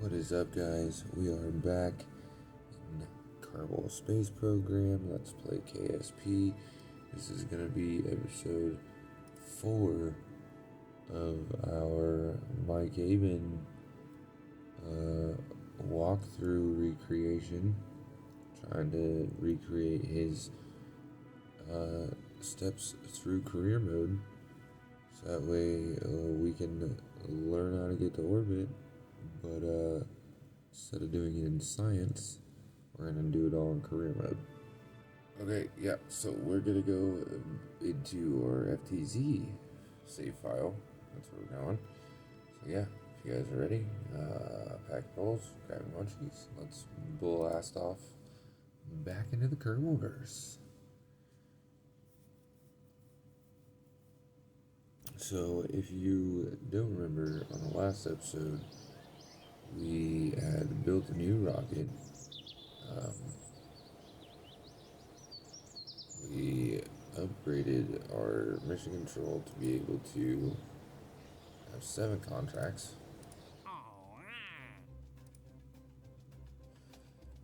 What is up, guys? We are back in Kerbal Space Program. Let's play KSP. This is going to be episode 4 of our Mike Aben walkthrough recreation. Trying to recreate his steps through career mode. So that way we can learn how to get to orbit. But instead of doing it in science, we're going to do it all in career mode. Okay, yeah, so we're going to go into our FTZ save file. That's where we're going. So yeah, if you guys are ready, pack bowls, grab your munchies. Let's blast off back into the Kerbal-verse. So if you don't remember, on the last episode, we had built a new rocket. We upgraded our mission control to be able to have 7 contracts,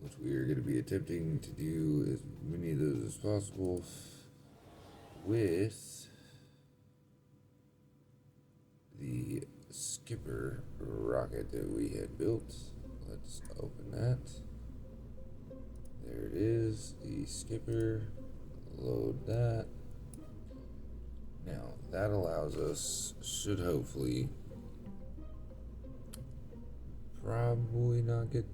which we are going to be attempting to do as many of those as possible with the Skipper rocket that we had built. Let's open that. There it is, the Skipper. Load that. Now that allows us, should hopefully, probably not get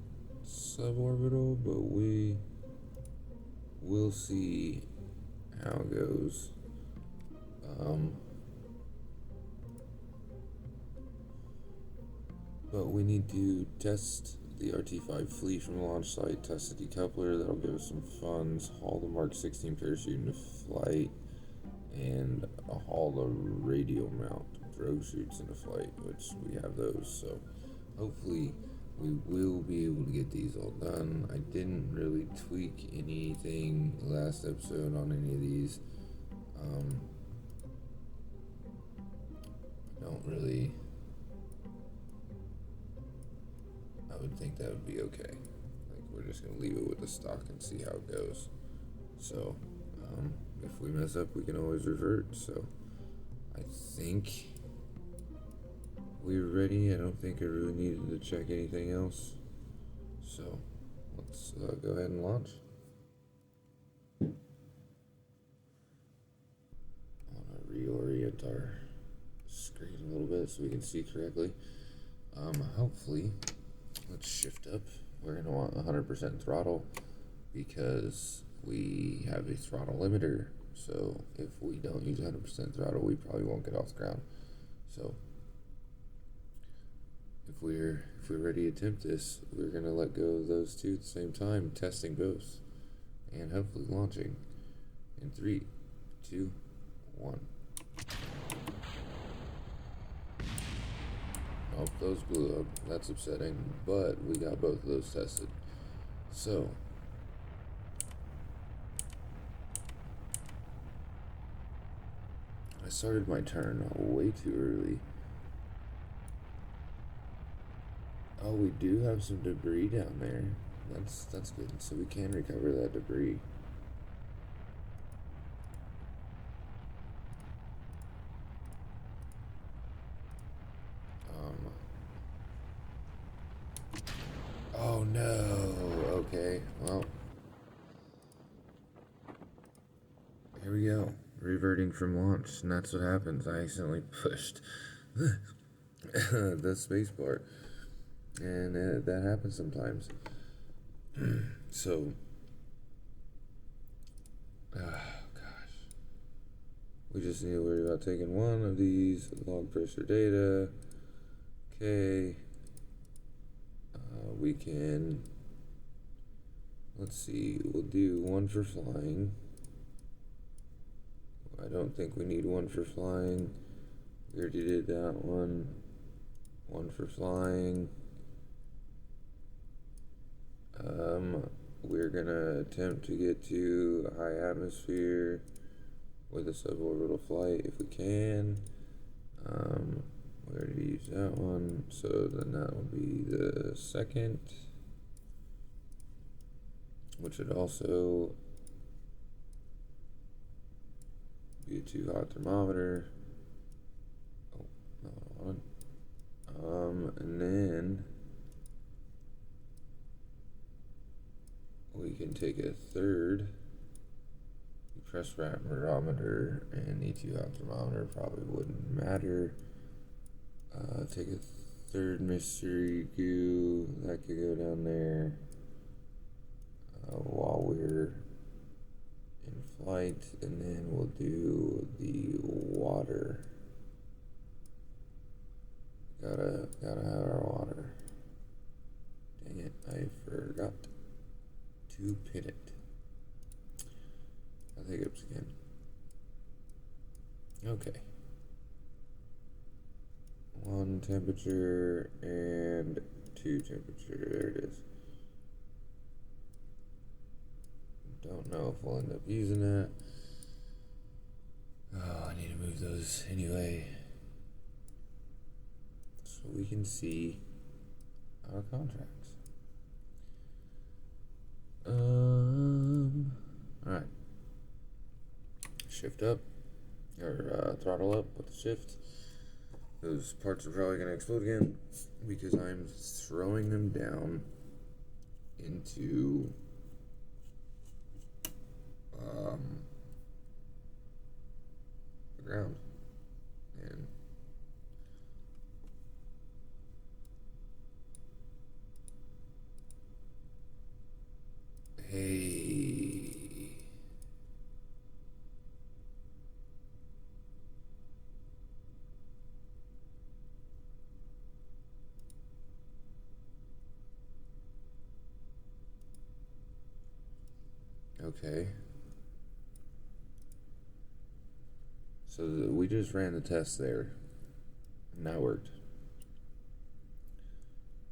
suborbital, but we will see how it goes. But we need to test the RT-5 fleet from the launch site, test the decoupler, that'll give us some funds, haul the Mark 16 parachute into flight, and haul the radio mount drogue chutes into flight, which we have those, so hopefully we will be able to get these all done. I didn't really tweak anything last episode on any of these. I would think that would be okay. Like, we're just gonna leave it with the stock and see how it goes. So, if we mess up, we can always revert. So, I think we're ready. I don't think I really needed to check anything else. So, let's go ahead and launch. I want to reorient our screen a little bit so we can see correctly. Hopefully, let's shift up. We're going to want 100% throttle because we have a throttle limiter. So if we don't use 100% throttle, we probably won't get off the ground. So if we're ready to attempt this, we're going to let go of those two at the same time, testing both, and hopefully launching in 3, 2, 1. Oh, those blew up. That's upsetting, but we got both of those tested. So, I started my turn way too early. Oh, we do have some debris down there. That's good. So we can recover that debris. Oh no, okay, well, here we go, reverting from launch, and that's what happens. I accidentally pushed the space bar, and that happens sometimes. So, gosh, we just need to worry about taking one of these log pressure data. Okay. We can, let's see, we'll do one for flying. I don't think we need one for flying. We already did that one. One for flying. We're gonna attempt to get to a high atmosphere with a suborbital flight if we can. We already used that one, so then that will be the second, which would also be a too hot thermometer. Oh, not one. And then we can take a third press barometer, and the too hot thermometer probably wouldn't matter. Take a third mystery goo that could go down there while we're in flight, and then we'll do the water. Gotta have our water. Dang it, I forgot to pin it. I think it's again. Okay. 1 temperature and 2 temperature. There it is. Don't know if we'll end up using that. Oh, I need to move those anyway, so we can see our contracts. Alright. Shift up, or throttle up with the shift. Those parts are probably going to explode again because I'm throwing them down into the ground. And hey, okay. So we just ran the test there, and that worked.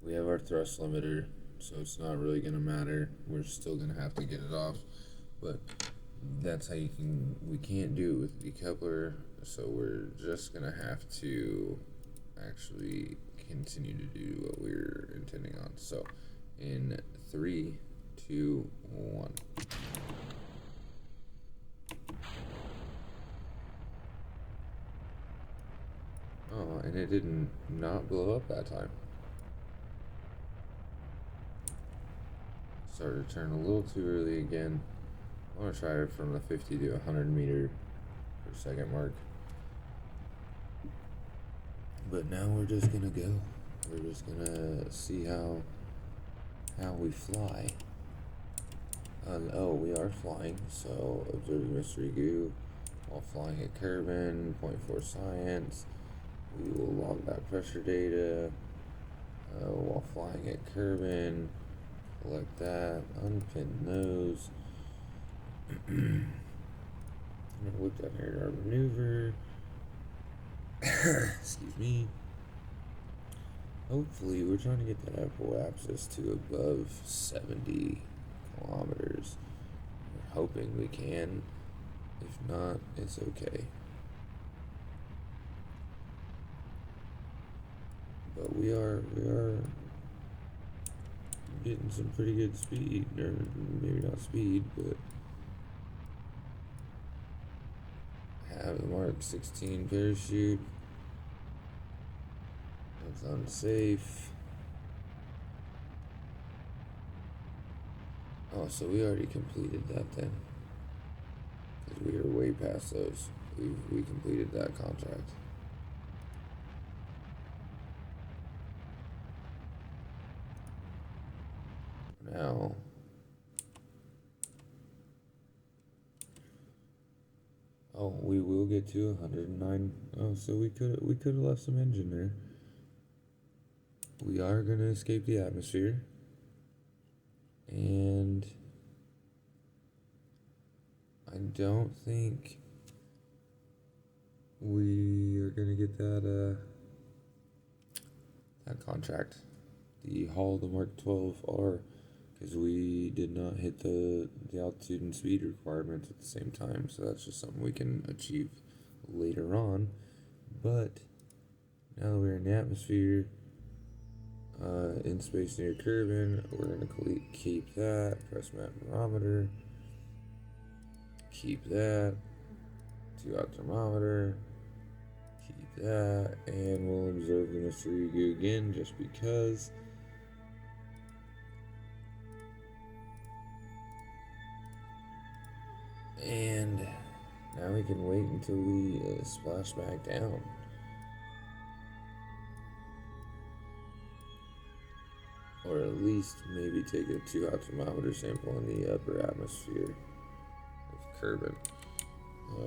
We have our thrust limiter, so it's not really going to matter. We're still going to have to get it off, but that's how you can. We can't do it with the decoupler, so we're just going to have to actually continue to do what we're intending on. So, in 3, 2, 1. Oh, and it didn't not blow up that time. Started to turn a little too early again. I want to try it from the 50 to 100 meter per second mark. But now we're just gonna go. We're just gonna see how we fly. Oh, we are flying, so observing mystery goo while flying at Kerbin, 0.4 science. We will log that pressure data while flying at Kerbin. Collect that, unpin those. I'm gonna look down here at our maneuver. Excuse me. Hopefully, we're trying to get that Apple axis to above 70 kilometers. We're hoping we can. If not, it's okay. But we are getting some pretty good speed, or maybe not speed, but have the Mark 16 parachute. That's unsafe. Oh, so we already completed that then, because we are way past those. We completed that contract. Now, oh, we will get to 109. Oh, so we could have left some engine there. We are gonna escape the atmosphere, and I don't think we are gonna get that contract, the haul the Mark 12R, because we did not hit the altitude and speed requirements at the same time. So that's just something we can achieve later on. But Now that we're in the atmosphere, in space near Kerbin, we're going to keep that. Press map barometer. Keep that. 2-out thermometer. Keep that. And we'll observe the mystery goo again just because. And now we can wait until we splash back down. Or at least maybe take a 2-out thermometer sample in the upper atmosphere of Kerbin.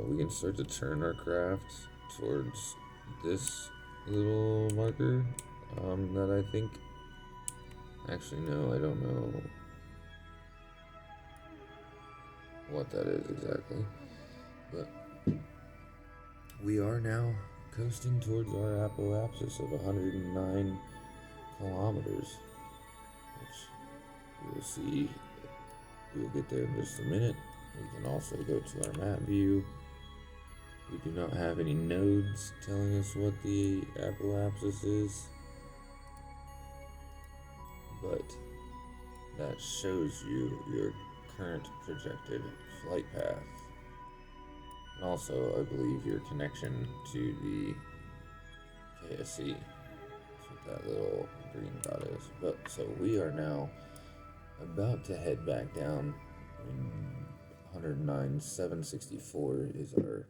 We can start to turn our craft towards this little marker that I think. Actually, no, I don't know what that is exactly. But we are now coasting towards our apoapsis of 109 kilometers, which you will see. We'll get there in just a minute. We can also go to our map view. We do not have any nodes telling us what the apoapsis is, but that shows you your current projected flight path. And also, I believe your connection to the KSC. That's what that little green dot is. But so we are now about to head back down. 109,764 is our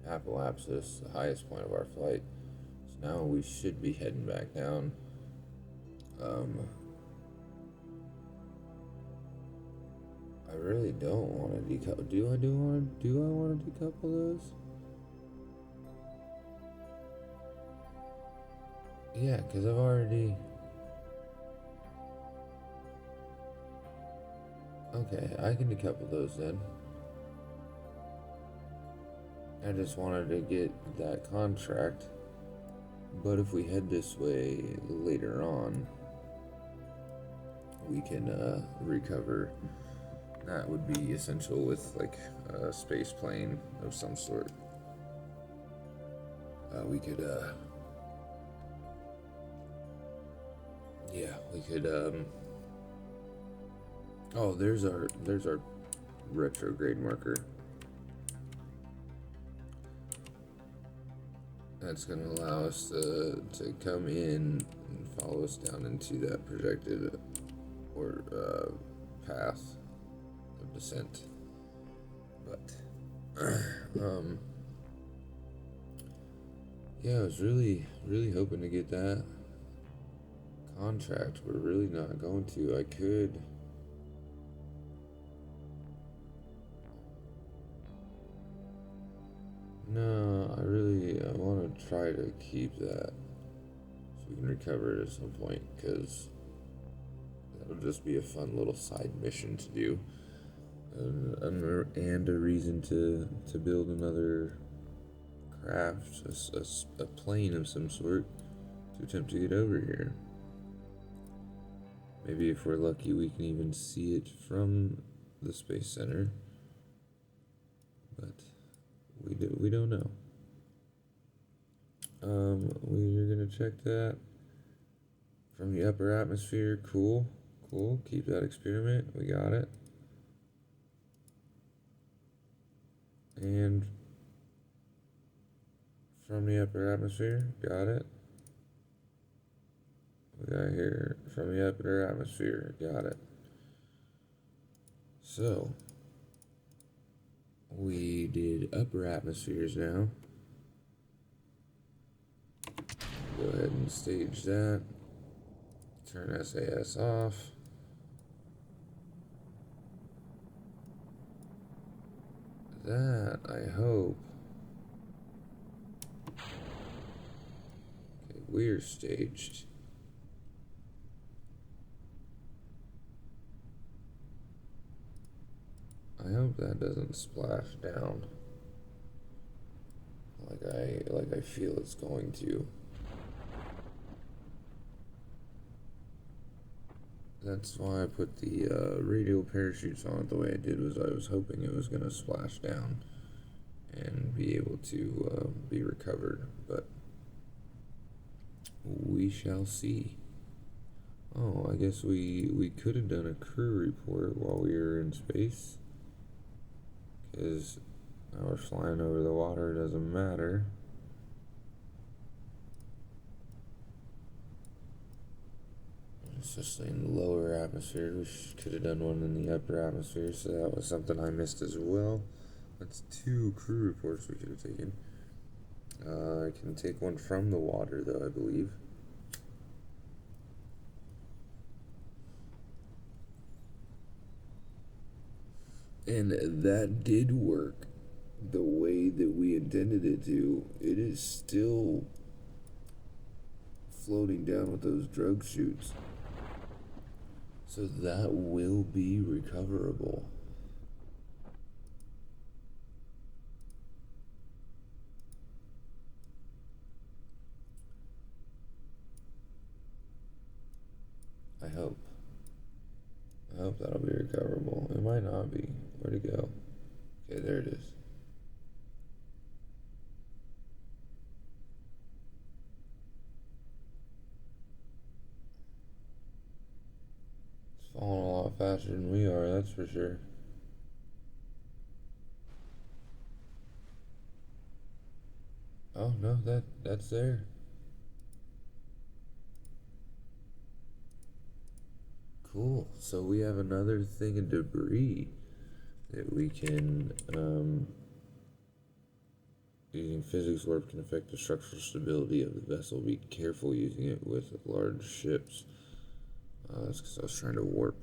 apoapsis, the highest point of our flight. So now we should be heading back down. I really don't want to decouple. Do I want to decouple those? Yeah, because I've already. Okay, I can decouple those then. I just wanted to get that contract. But if we head this way later on, we can recover. That would be essential with like a space plane of some sort. We could, oh, there's our retrograde marker. That's going to allow us to come in and follow us down into that projected or path of descent. But yeah, I was really hoping to get that contract. We're really not going to. I could. No, I want to try to keep that so we can recover it at some point, because that'll just be a fun little side mission to do, and a reason to build another craft, a plane of some sort, to attempt to get over here. Maybe if we're lucky, we can even see it from the Space Center, but we don't know. We're gonna check that from the upper atmosphere. Cool. Keep that experiment. We got it. And from the upper atmosphere, got it. We got here from the upper atmosphere, got it. So we did upper atmospheres now. Go ahead and stage that. Turn SAS off. That, I hope. Okay, we're staged. I hope that doesn't splash down like I feel it's going to. That's why I put the radial parachutes on it the way I did. Was I was hoping it was going to splash down and be able to be recovered, but We shall see. Oh, I guess we could have done a crew report while we were in space. Because now we're flying over the water, it doesn't matter. It's just in the lower atmosphere. We could have done one in the upper atmosphere, so that was something I missed as well. That's 2 crew reports we could have taken. I can take one from the water, though, I believe. And that did work the way that we intended it to. It is still floating down with those drug chutes. So that will be recoverable. I hope. I hope that'll be recoverable. It might not be. Where'd it go? Okay, there it is. It's falling a lot faster than we are, that's for sure. Oh no, that's there. Cool. So we have another thing of debris that we can, using physics warp can affect the structural stability of the vessel. Be careful using it with large ships. That's because I was trying to warp.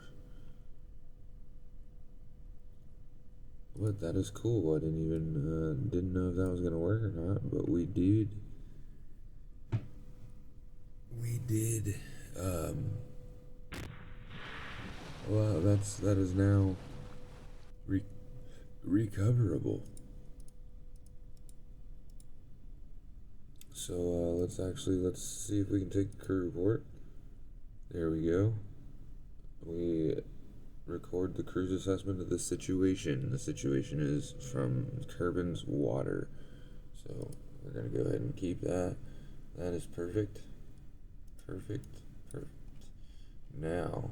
But that is cool. I didn't know if that was gonna work or not, but we did. We did. Well, that is now recoverable. So let's see if we can take the crew report. There we go. We record the crew's assessment of the situation. The situation is from Kerbin's water. So we're gonna go ahead and keep that. That is perfect. Perfect. Now,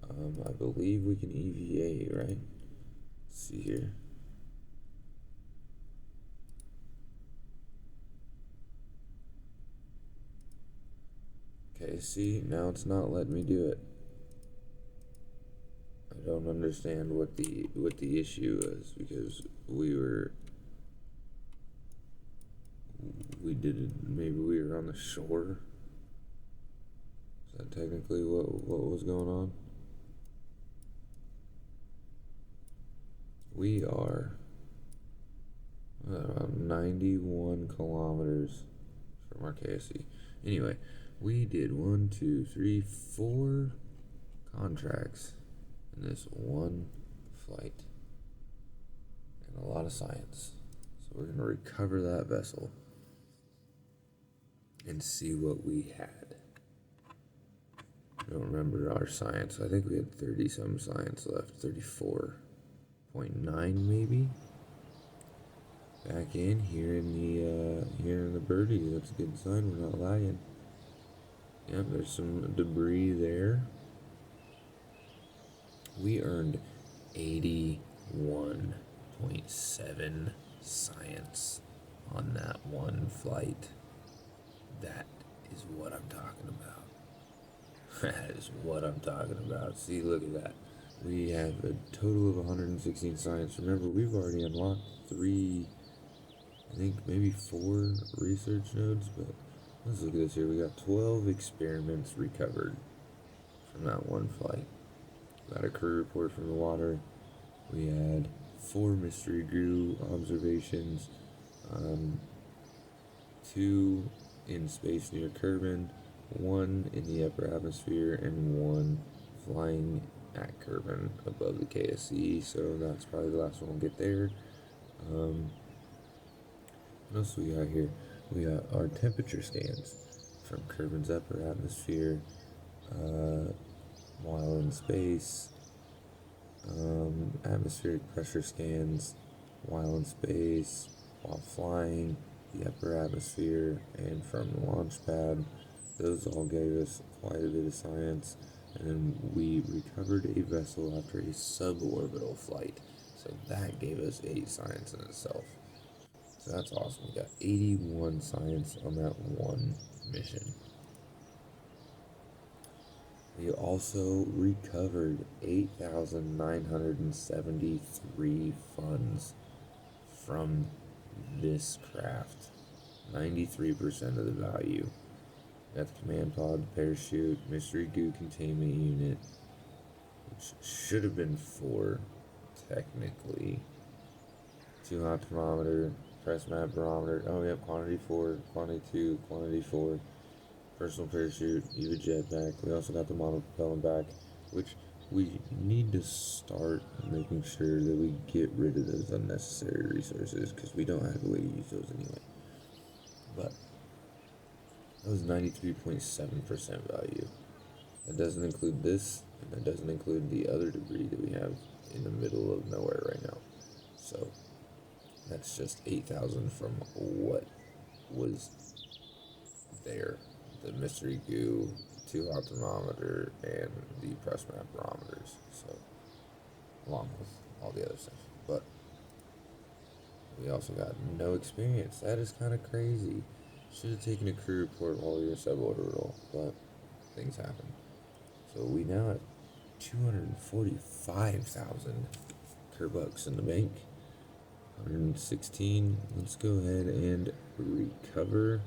I believe we can EVA, right? Let's see here. Okay, see, now it's not letting me do it. I don't understand what the issue is, because we did it, maybe we were on the shore. Is that technically what was going on? We are about 91 kilometers from our KSC. Anyway, we did 1, 2, 3, 4 contracts in this one flight. And a lot of science. So we're going to recover that vessel and see what we had. I don't remember our science. I think we had 30 some science left. 34.9 maybe. Back in here in the birdie. That's a good sign. We're not lagging. Yep, there's some debris there. We earned 81.7 science on that one flight. That is what I'm talking about. That is what I'm talking about. See, look at that. We have a total of 116 science. Remember, we've already unlocked 3, I think maybe 4 research nodes, but let's look at this here. We got 12 experiments recovered from that one flight. Got a crew report from the water. We had 4 mystery crew observations, 2 in space near Kerbin, 1 in the upper atmosphere, and 1 flying at Kerbin above the KSC. So that's probably the last one we'll get there. What else we got here? We got our temperature scans from Kerbin's upper atmosphere while in space, atmospheric pressure scans while in space, while flying, the upper atmosphere, and from the launch pad. Those all gave us quite a bit of science. And then we recovered a vessel after a suborbital flight. So that gave us 8 science in itself. So that's awesome. We got 81 science on that one mission. We also recovered 8,973 funds from this craft. 93% of the value. Got the command pod, the parachute, mystery goo containment unit, which should have been 4, technically. 2 hot thermometer, press map barometer. Oh, yep, quantity 4, quantity 2, quantity 4. Personal parachute, EVA jetpack. We also got the monopropellant back, which we need to start making sure that we get rid of those unnecessary resources because we don't have a way to use those anyway. But that was 93.7% value. That doesn't include this, and that doesn't include the other debris that we have in the middle of nowhere right now. So that's just 8,000 from what was there. The mystery goo, 2 hot thermometer, and the press map barometers. So, along with all the other stuff. But we also got no experience. That is kind of crazy. Should have taken a crew report while we were suborbital, but things happen. So we now have 245,000 Kerbucks in the bank. 116. Let's go ahead and recover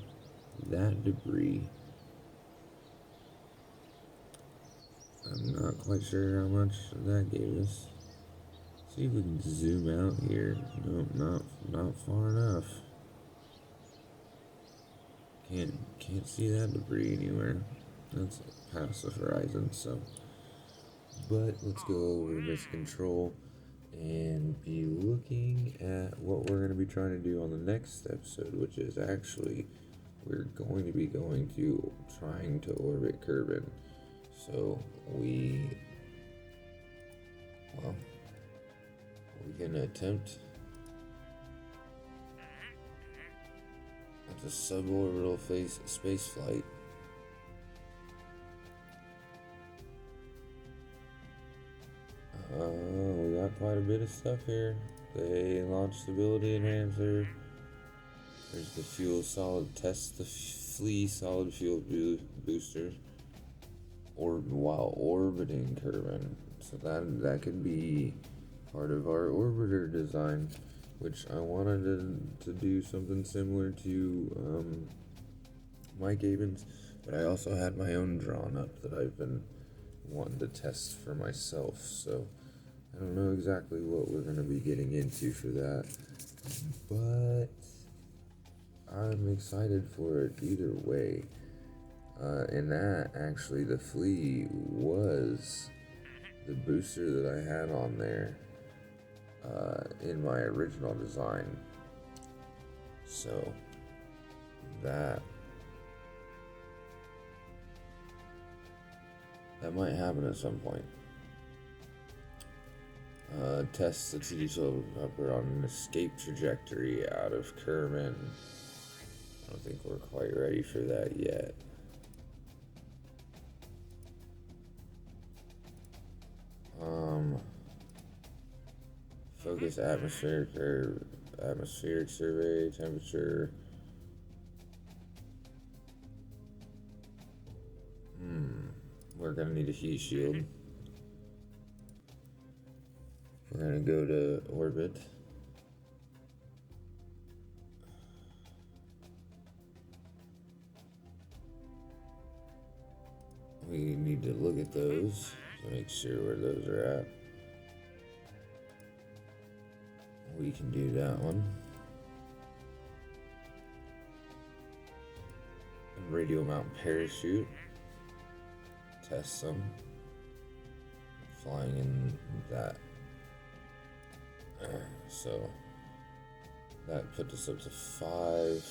that debris. I'm not quite sure how much that gave us. See if we can zoom out here. Nope, not far enough. Can't see that debris anywhere. That's past the horizon, so. But let's go over to mission control and be looking at what we're going to be trying to do on the next episode, which is actually we're going to be trying to orbit Kerbin. So we can attempt at the suborbital space flight. We got quite a bit of stuff here. The launch stability enhancer. There's the fuel solid test, the flea solid fuel booster. While orbiting Kerbin. So that could be part of our orbiter design, which I wanted to do something similar to Mike Avens, but I also had my own drawn up that I've been wanting to test for myself. So I don't know exactly what we're going to be getting into for that, but I'm excited for it either way. And that actually, the flea was the booster that I had on there in my original design. So that might happen at some point. Test the TD-12 upper on an escape trajectory out of Kerbin. I don't think we're quite ready for that yet. Focus atmospheric survey, temperature. We're gonna need a heat shield. We're gonna go to orbit. We need to look at those to make sure where those are at. We can do that one. Radio mount parachute. Test them. Flying in that. So that put us up to 5.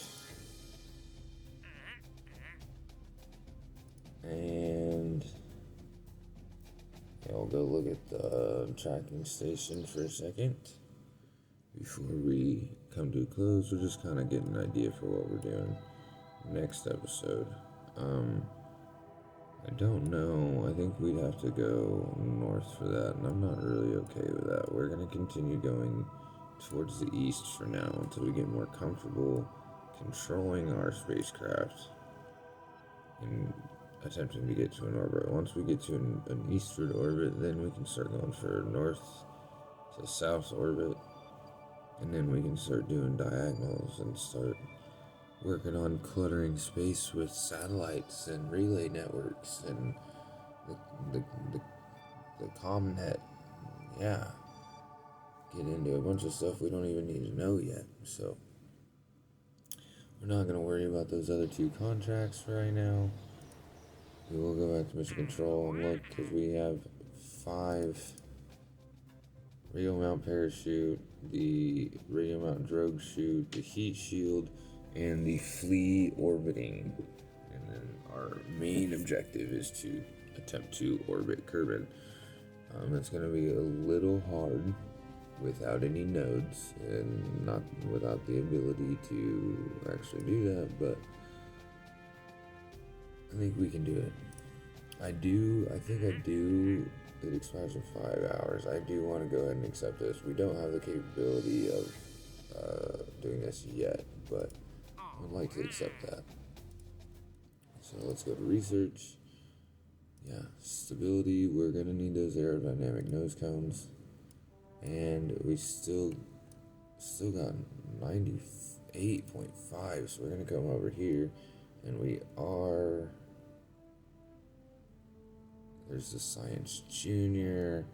And yeah, we'll go look at the tracking station for a second before we come to a close. We're just kind of getting an idea for what we're doing next episode. I don't know. I think we'd have to go north for that, and I'm not really okay with that. We're going to continue going towards the east for now until we get more comfortable controlling our spacecraft and attempting to get to an orbit. Once we get to an eastward orbit, then we can start going for north to south orbit, and then we can start doing diagonals and start working on cluttering space with satellites and relay networks and the ComNet. Yeah, get into a bunch of stuff we don't even need to know yet. So we're not going to worry about those other 2 contracts right now. We will go back to mission control and look, because we have 5 radio mount parachute, the radio mount drogue chute, the heat shield, and the flea orbiting. And then our main objective is to attempt to orbit Kerbin. It's going to be a little hard without any nodes and not without the ability to actually do that, but I think we can do it. I think I do. It expires in 5 hours. I do want to go ahead and accept this. We don't have the capability of doing this yet, but I would like to accept that. So let's go to research. Yeah, stability. We're going to need those aerodynamic nose cones. And we still got 98.5, so we're going to come over here. And we are... There's the Science Junior,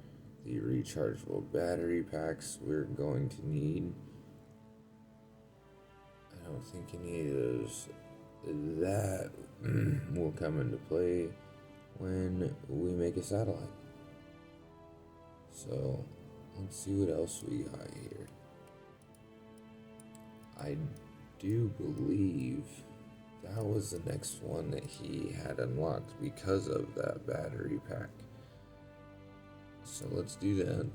the rechargeable battery packs we're going to need. I don't think any of those that will come into play when we make a satellite. So let's see what else we got here. I do believe that was the next one that he had unlocked because of that battery pack. So let's do that.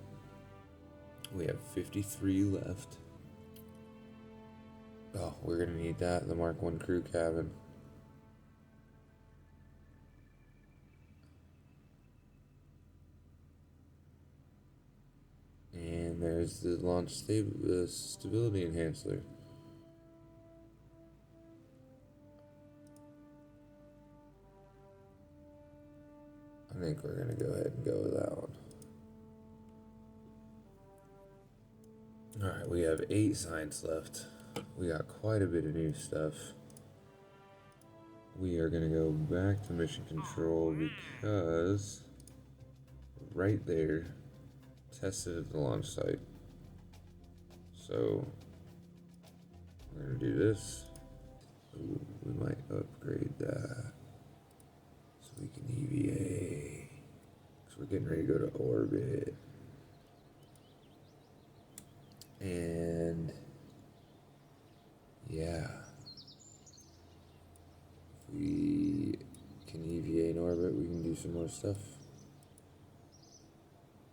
We have 53 left. Oh, we're going to need that, the Mark 1 crew cabin. And there's the launch stability enhancer. I think we're going to go ahead and go with that one. Alright, we have 8 science left. We got quite a bit of new stuff. We are going to go back to mission control because right there, tested at the launch site. So we're going to do this. Ooh, we might upgrade that so we can EVA. Because we're getting ready to go to orbit. And yeah, if we can EVA in orbit, we can do some more stuff.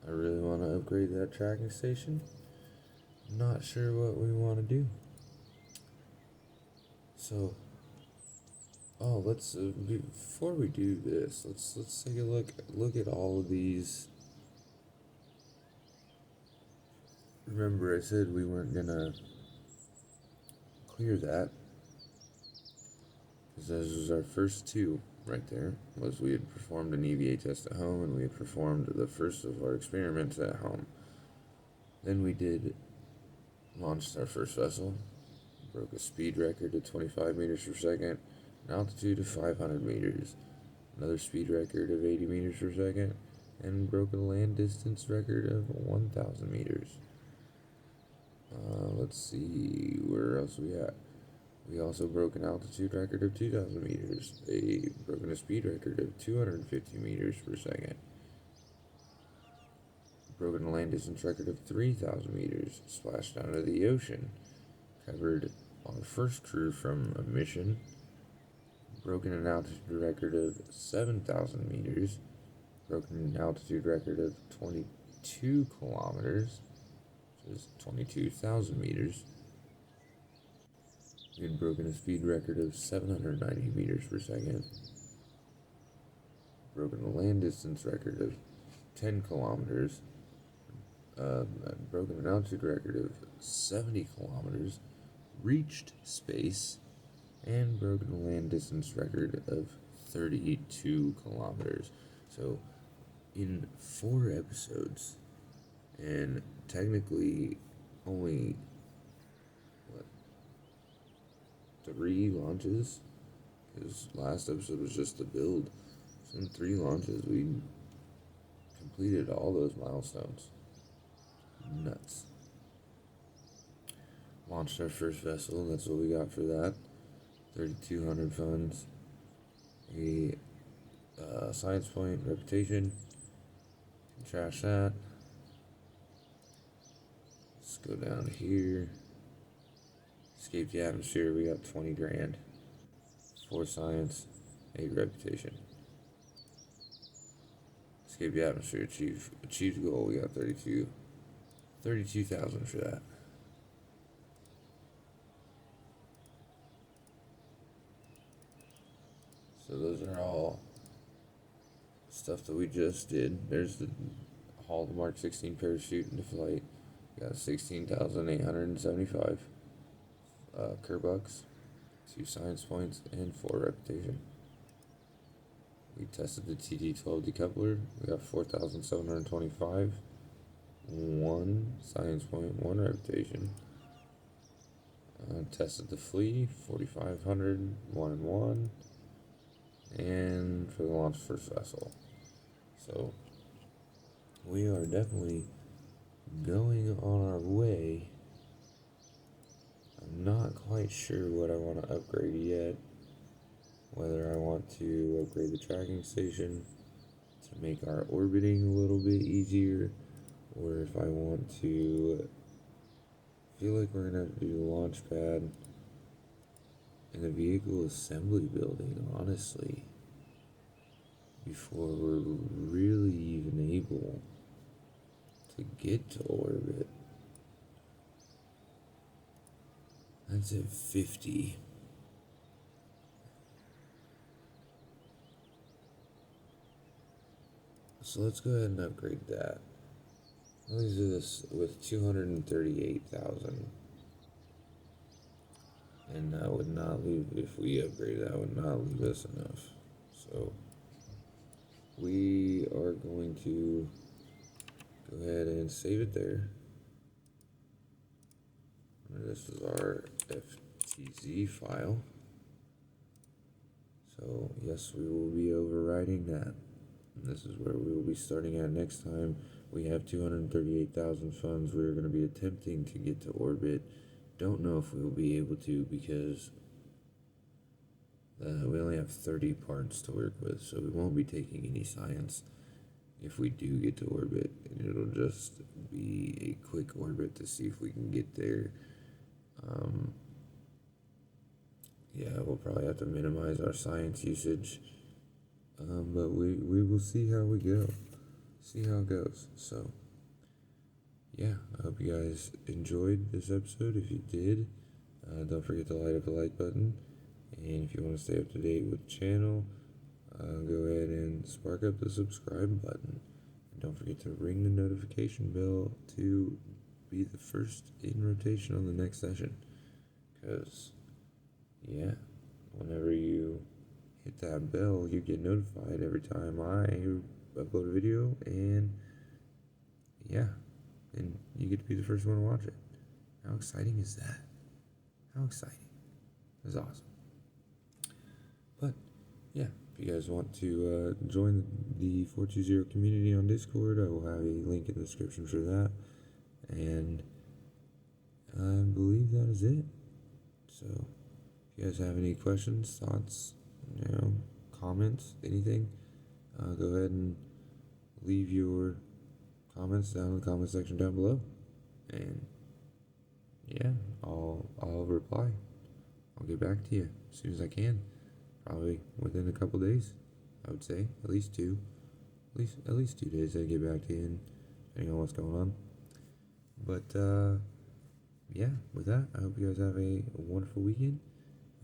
I really want to upgrade that tracking station. Not sure what we want to do. So, let's before we do this, let's take a look at all of these. Remember, I said we weren't gonna clear that because this was our first 2 right there. Was we had performed an EVA test at home, and we had performed the first of our experiments at home. Then we launched our first vessel, broke a speed record of 25 meters per second, an altitude of 500 meters, another speed record of 80 meters per second, and broke a land distance record of 1,000 meters. Let's see, where else we at? We also broke an altitude record of 2,000 meters, broken a speed record of 250 meters per second, broken a land distance record of 3,000 meters, splashed down into the ocean, covered our first crew from a mission, broken an altitude record of 7,000 meters, broken an altitude record of 22 kilometers, which is 22,000 meters, We had broken a speed record of 790 meters per second, broken a land distance record of 10 kilometers, broken an altitude record of 70 kilometers, reached space, and broken a land distance record of 32 kilometers. So, in 4 episodes, and technically only, 3 launches? Because last episode was just the build. So in 3 launches, we completed all those milestones. Nuts. Launched our first vessel, and that's what we got for that. 3,200 funds. A science point, reputation. Trash that. Let's go down here. Escape the atmosphere, we got 20 grand. 4 science, 8 reputation. Escape the atmosphere, achieved goal, we got 32,000 for that. So those are all stuff that we just did. There's the haul the Mark 16 parachute into flight. We got 16,875 Kerbucks, 2 science points, and 4 reputation. We tested the TD12 decoupler. We got 4,725, 1 science point, 1 reputation. Tested the flea, 4,500, 1 and 1. And for the launch first vessel. So we are definitely going on our way. I'm not quite sure what I want to upgrade yet. Whether I want to upgrade the tracking station to make our orbiting a little bit easier, or if I want to, feel like we're gonna have to do the launch pad in the vehicle assembly building, honestly, before we're really even able to get to orbit. That's at 50. So let's go ahead and upgrade that. Let's do this with 238,000. And that would not leave, if we upgrade that, would not leave us enough. So we are going to go ahead and save it there. This is our FTZ file. So yes, we will be overriding that. And this is where we will be starting at next time. We have 238,000 funds. We're going to be attempting to get to orbit. Don't know if we will be able to because we only have 30 parts to work with, so we won't be taking any science if we do get to orbit. And it'll just be a quick orbit to see if we can get there. Yeah, we'll probably have to minimize our science usage, but we will see how we go. See how it goes. So yeah, I hope you guys enjoyed this episode. If you did, don't forget to light up the like button. And if you want to stay up to date with the channel, go ahead and spark up the subscribe button. And don't forget to ring the notification bell to be the first in rotation on the next session. Because, yeah, whenever you hit that bell, you get notified every time I upload a video. And, yeah. And you get to be the first one to watch it. How exciting is that? How exciting. That's awesome. But, yeah, if you guys want to join the 420 community on Discord, I will have a link in the description for that. And I believe that is it. So, if you guys have any questions, thoughts, comments, anything, go ahead and leave your comments down in the comment section down below, and yeah, I'll reply. I'll get back to you as soon as I can, probably within a couple days. I would say at least 2 days I get back to you, and depending on what's going on. But yeah, with that, I hope you guys have a wonderful weekend.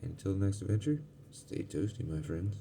And until the next adventure, stay toasty, my friends.